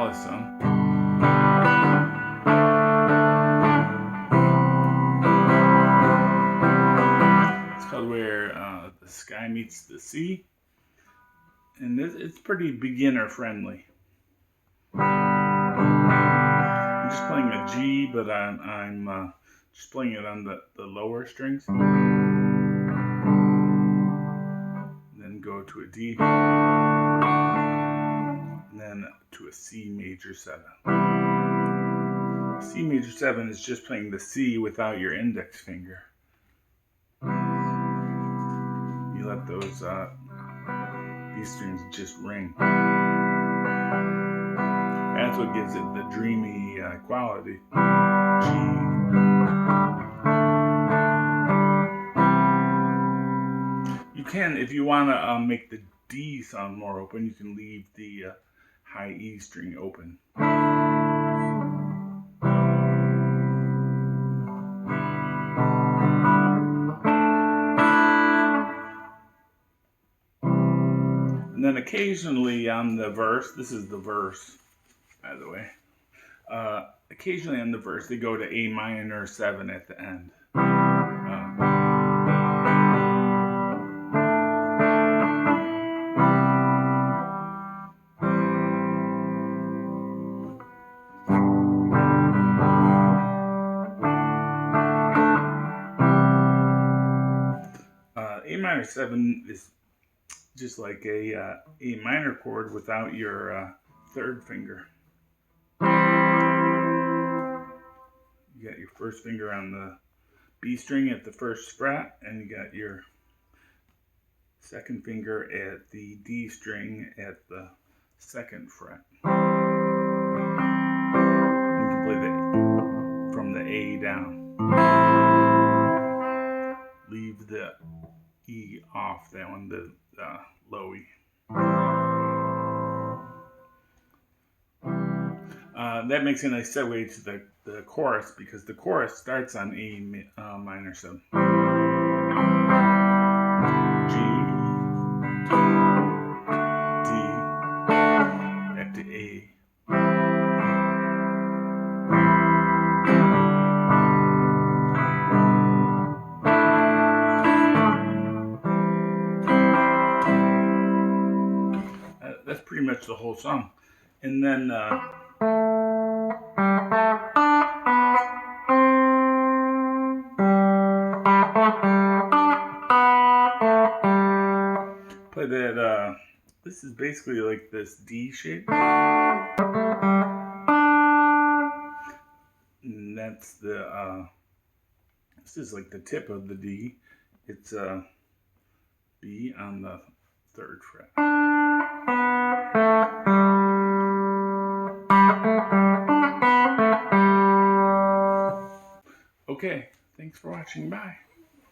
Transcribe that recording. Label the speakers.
Speaker 1: Alice song. It's called Where the Sky Meets the Sea. And it's pretty beginner friendly. I'm just playing a G, but I'm just playing it on the lower strings. Then go to a D. And then to a C major 7. C major 7 is just playing the C without your index finger. You let those these strings just ring. That's what gives it the dreamy quality. G. You can, if you want to make the D sound more open, you can leave the high E string open. And then occasionally on the verse, this is the verse, by the way. Occasionally on the verse, they go to A minor 7 at the end. A minor 7 is just like a minor chord without your third finger. You got your first finger on the B string at the first fret, and you got your second finger at the D string at the second fret. You can play from the A down. Leave the E off, that one, the low E. That makes a nice segue to the chorus, because the chorus starts on A minor 7. G, D, back to A. That's pretty much the whole song. And then play that, this is basically like this D shape. And that's the, this is like the tip of the D. It's B on the third fret. Okay, thanks for watching. Bye.